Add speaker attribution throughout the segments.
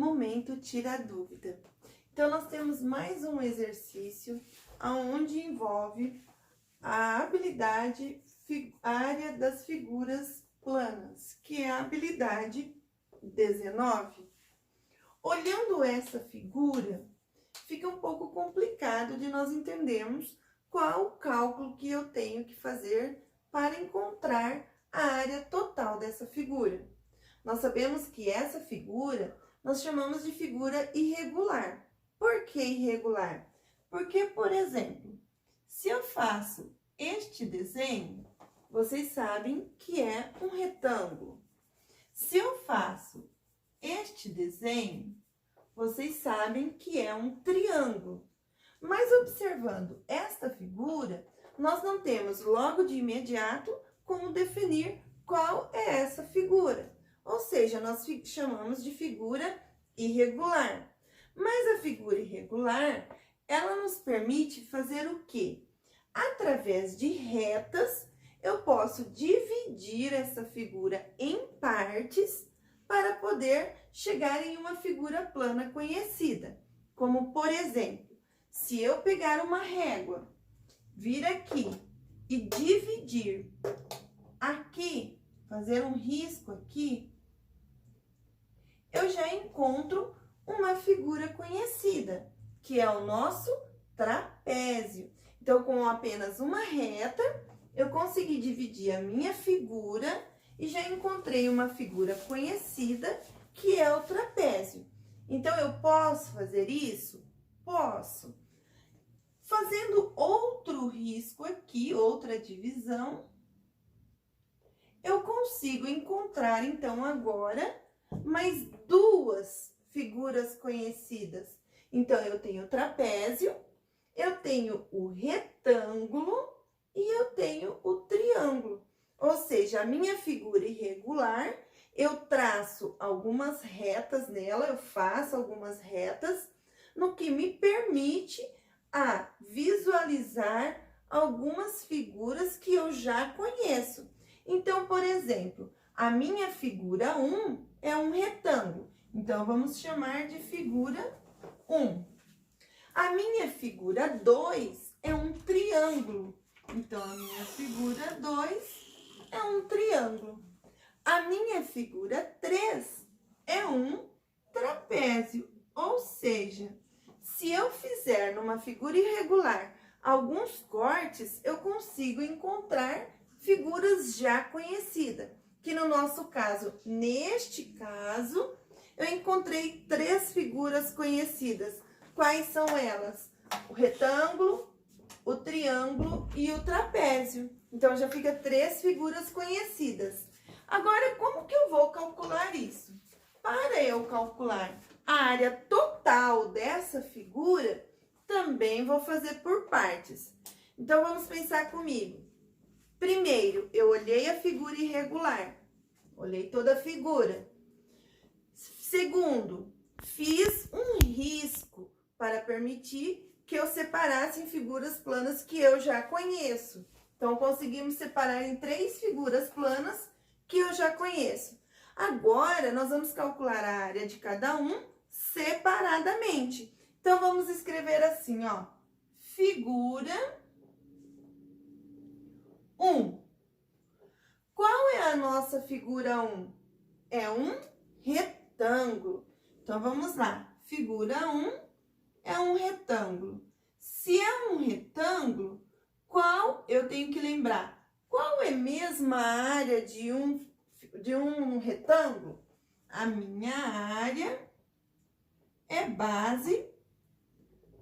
Speaker 1: Momento Tira a Dúvida. Então, nós temos mais um exercício onde envolve a habilidade área das figuras planas, que é a habilidade 19. Olhando essa figura, fica um pouco complicado de nós entendermos qual o cálculo que eu tenho que fazer para encontrar a área total dessa figura. Nós sabemos que essa figura nós chamamos de figura irregular. Por que irregular? Porque, por exemplo, se eu faço este desenho, vocês sabem que é um retângulo. Se eu faço este desenho, vocês sabem que é um triângulo. Mas observando esta figura, nós não temos logo de imediato como definir qual é essa figura. Ou seja, nós chamamos de figura irregular. Mas a figura irregular, ela nos permite fazer o quê? Através de retas, eu posso dividir essa figura em partes para poder chegar em uma figura plana conhecida. Como, por exemplo, se eu pegar uma régua, vir aqui e dividir aqui, fazer um risco aqui, eu já encontro uma figura conhecida, que é o nosso trapézio. Então, com apenas uma reta, eu consegui dividir a minha figura e já encontrei uma figura conhecida, que é o trapézio. Então, eu posso fazer isso? Posso. Fazendo outro risco aqui, outra divisão, eu consigo encontrar, então, agora, mais duas figuras conhecidas. Então, eu tenho o trapézio, eu tenho o retângulo e eu tenho o triângulo. Ou seja, a minha figura irregular, eu traço algumas retas nela, eu faço algumas retas, no que me permite a visualizar algumas figuras que eu já conheço. Então, por exemplo, a minha figura 1 é um retângulo. Então, vamos chamar de figura 1. A minha figura 2 é um triângulo. Então, a minha figura 2 é um triângulo. A minha figura 3 é um trapézio. Ou seja, se eu fizer numa figura irregular alguns cortes, eu consigo encontrar figuras já conhecidas. Que no nosso caso, neste caso, eu encontrei 3 figuras conhecidas. Quais são elas? O retângulo, o triângulo e o trapézio. Então, já fica 3 figuras conhecidas. Agora, como que eu vou calcular isso? Para eu calcular a área total dessa figura, também vou fazer por partes. Então, vamos pensar comigo. Primeiro, eu olhei a figura irregular. Olhei toda a figura. Segundo, fiz um risco para permitir que eu separasse em figuras planas que eu já conheço. Então, conseguimos separar em 3 figuras planas que eu já conheço. Agora, nós vamos calcular a área de cada um separadamente. Então, vamos escrever assim, ó. Figura 1. Qual é a nossa figura 1? É um retângulo. Então, vamos lá. Figura 1 é um retângulo. Se é um retângulo, qual eu tenho que lembrar? Qual é mesmo a área de um retângulo? A minha área é base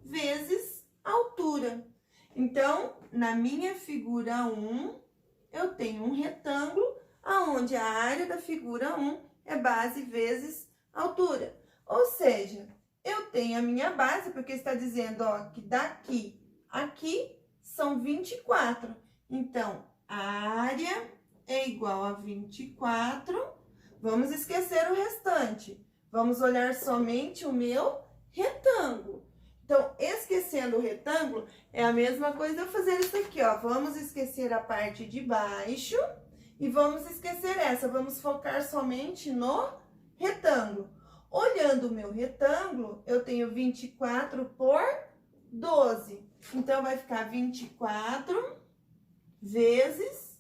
Speaker 1: vezes altura. Então, na minha figura 1, eu tenho um retângulo, onde a área da figura 1 é base vezes altura. Ou seja, eu tenho a minha base, porque está dizendo, ó, que daqui a aqui são 24. Então, a área é igual a 24. Vamos esquecer o restante. Vamos olhar somente o meu retângulo. Então, esquecendo o retângulo, é a mesma coisa eu fazer isso aqui, ó. Vamos esquecer a parte de baixo e vamos esquecer essa. Vamos focar somente no retângulo. Olhando o meu retângulo, eu tenho 24 por 12. Então, vai ficar 24 vezes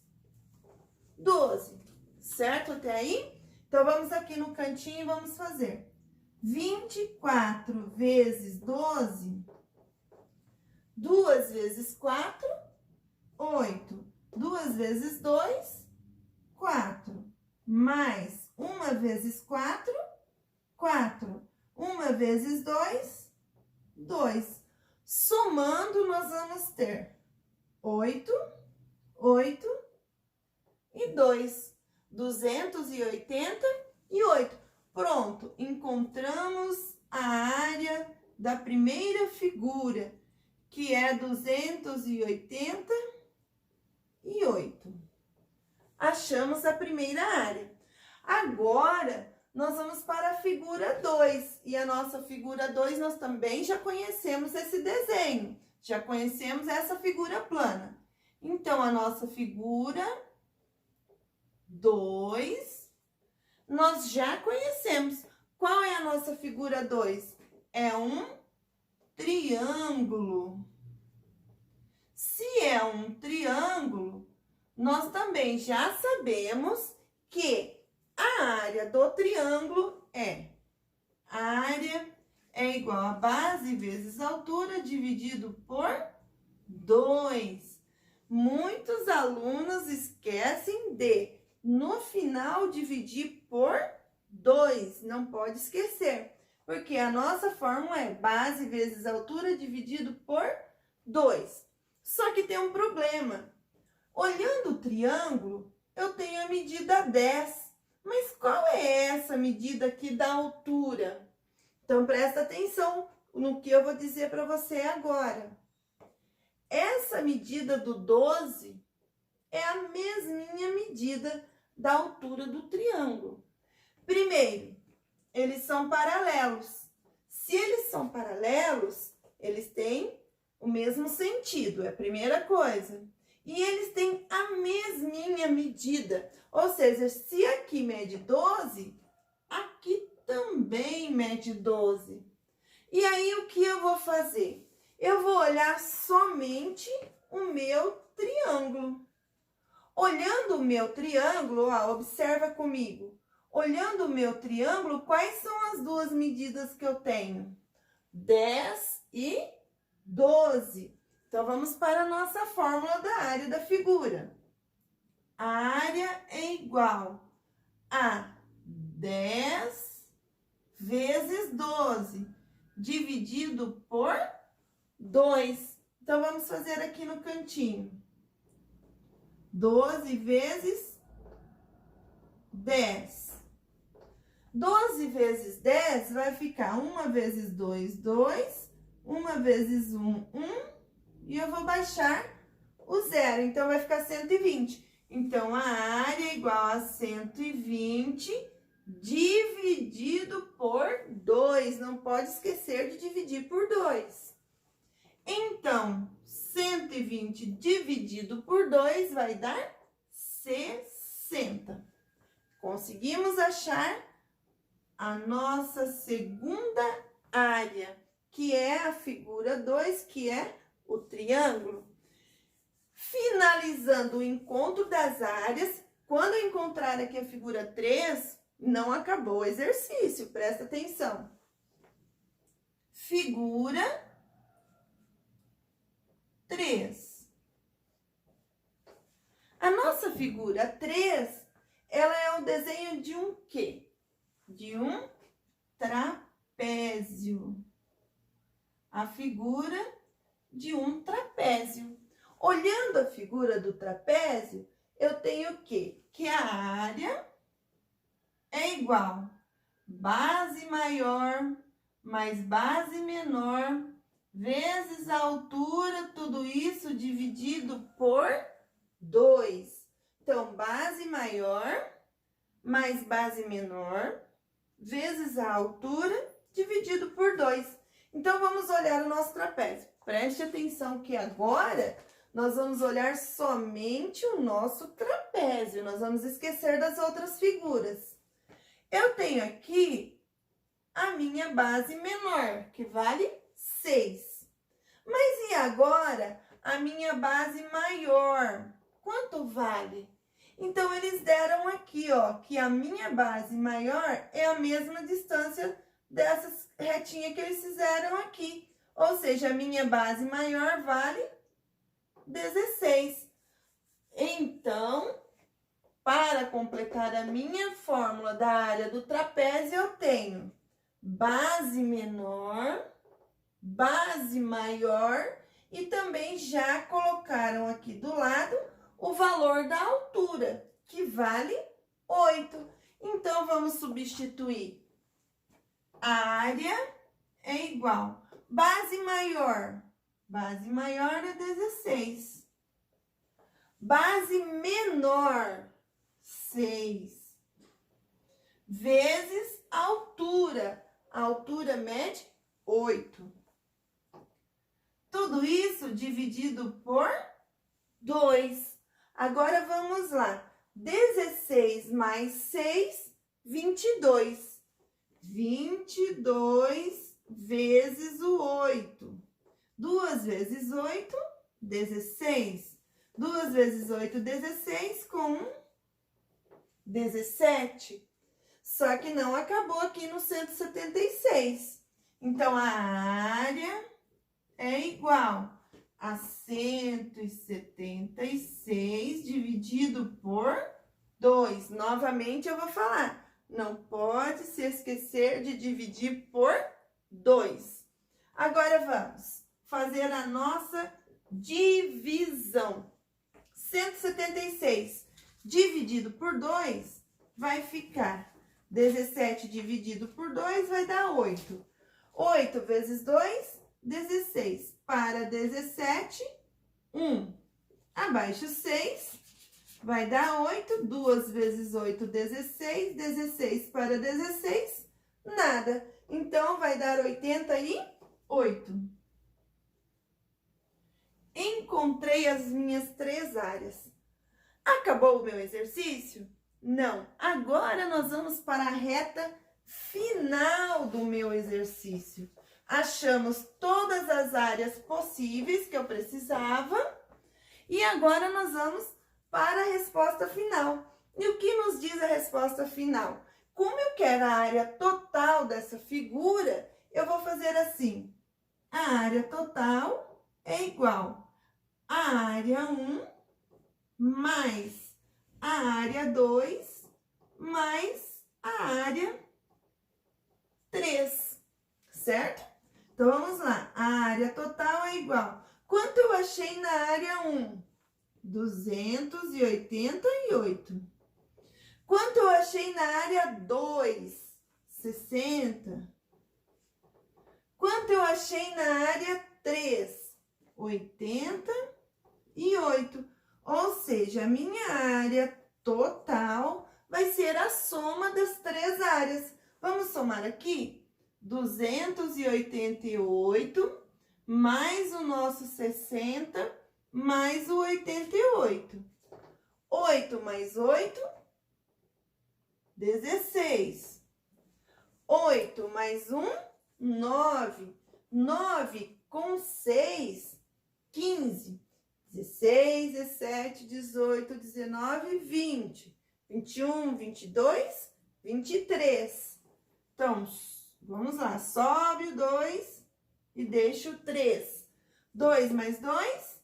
Speaker 1: 12. Certo até aí? Então, vamos aqui no cantinho e vamos fazer. 24 vezes 12. 2 vezes 4, 8. 2 vezes 2, 4. Mais 1 vezes 4, 4. 1 vezes 2, 2. Somando, nós vamos ter 8, 8 e 2. 288. Pronto, encontramos a área da primeira figura, que é 288. Achamos a primeira área. Agora, nós vamos para a figura 2. E a nossa figura 2, nós também já conhecemos esse desenho. Já conhecemos essa figura plana. Então, a nossa figura 2, nós já conhecemos. Qual é a nossa figura 2? É um triângulo. Se é um triângulo, nós também já sabemos que a área do triângulo a área é igual a base vezes altura dividido por 2. Muitos alunos esquecem de, no final, dividir por 2. Não pode esquecer, porque a nossa fórmula é base vezes altura dividido por 2. Só que tem um problema. Olhando o triângulo, eu tenho a medida 10. Mas qual é essa medida aqui da altura? Então, presta atenção no que eu vou dizer para você agora. Essa medida do 12 é a mesminha medida da altura do triângulo. Primeiro, eles são paralelos. Se eles são paralelos, eles têm o mesmo sentido, é a primeira coisa. E eles têm a mesminha medida. Ou seja, se aqui mede 12, aqui também mede 12. E aí, o que eu vou fazer? Eu vou olhar somente o meu triângulo. Olhando o meu triângulo, ó, observa comigo. Olhando o meu triângulo, quais são as duas medidas que eu tenho? 10 e 12. Então, vamos para a nossa fórmula da área da figura. A área é igual a 10 vezes 12, dividido por 2. Então, vamos fazer aqui no cantinho. 12 vezes 10. 12 vezes 10 vai ficar 1 vezes 2, 2. 1 vezes 1, 1. E eu vou baixar o zero. Então, vai ficar 120. Então, a área é igual a 120 dividido por 2. Não pode esquecer de dividir por 2. Então, 120 dividido por 2 vai dar 60. Conseguimos achar a nossa segunda área, que é a figura 2, que é o triângulo. Finalizando o encontro das áreas, quando eu encontrar aqui a figura 3, não acabou o exercício, presta atenção. Figura 3. A nossa figura 3, ela é o desenho de um quê? De um trapézio. A figura de um trapézio. Olhando a figura do trapézio, eu tenho o quê? Que a área é igual base maior mais base menor vezes a altura, tudo isso dividido por 2. Então, base maior mais base menor vezes a altura dividido por 2. Então, vamos olhar o nosso trapézio. Preste atenção que agora nós vamos olhar somente o nosso trapézio. Nós vamos esquecer das outras figuras. Eu tenho aqui a minha base menor, que vale 6. Mas e agora a minha base maior? Quanto vale? Então, eles deram aqui, ó, que a minha base maior é a mesma distância dessas retinhas que eles fizeram aqui. Ou seja, a minha base maior vale 16. Então, para completar a minha fórmula da área do trapézio, eu tenho base menor, base maior e também já colocaram aqui do lado o valor da altura, que vale 8. Então, vamos substituir. A área é igual. Base maior é 16. Base menor, 6. Vezes altura. A altura mede 8. Tudo isso dividido por 2. Agora, vamos lá. 16 mais 6, 22. 22 vezes o 8. 2 vezes 8, 16. 2 vezes 8, 16, com 17. Só que não acabou aqui no 176. Então, a área é igual a 176 dividido por 2. Novamente, eu vou falar. Não pode se esquecer de dividir por 2. Agora, vamos fazer a nossa divisão. 176 dividido por 2 vai ficar 17 dividido por 2 vai dar 8. 8 vezes 2, 16. Para 17, 1. Abaixo 6, vai dar 8. 2 vezes 8, 16. 16 para 16, nada. Então, vai dar 88. Encontrei as minhas 3 áreas. Acabou o meu exercício? Não. Agora, nós vamos para a reta final do meu exercício. Achamos todas as áreas possíveis que eu precisava. E agora, nós vamos para a resposta final. E o que nos diz a resposta final? Como eu quero a área total dessa figura, eu vou fazer assim. A área total é igual a área 1 mais a área 2 mais a área 3, certo? Então, vamos lá. A área total é igual. Quanto eu achei na área 1? 288. Quanto eu achei na área 2? 60. Quanto eu achei na área 3? 88. Ou seja, a minha área total vai ser a soma das 3 áreas. Vamos somar aqui? 288 mais o nosso 60 mais o 88. 8 mais 8, 16. 8 mais 1, 9. 9 com 6, 15. 16, 17, 18, 19, 20. 21, 22, 23. Então, vamos lá. Sobe o 2 e deixa o 3. 2 mais 2,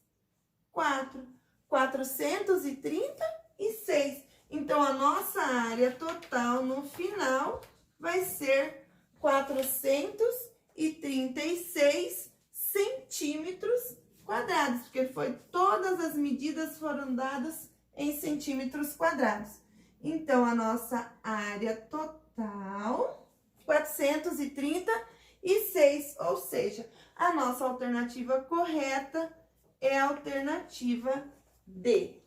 Speaker 1: 4. 436. Então, a nossa área total no final vai ser 436 centímetros quadrados, porque todas as medidas foram dadas em centímetros quadrados. Então, a nossa área total, 436, ou seja, a nossa alternativa correta é a alternativa D.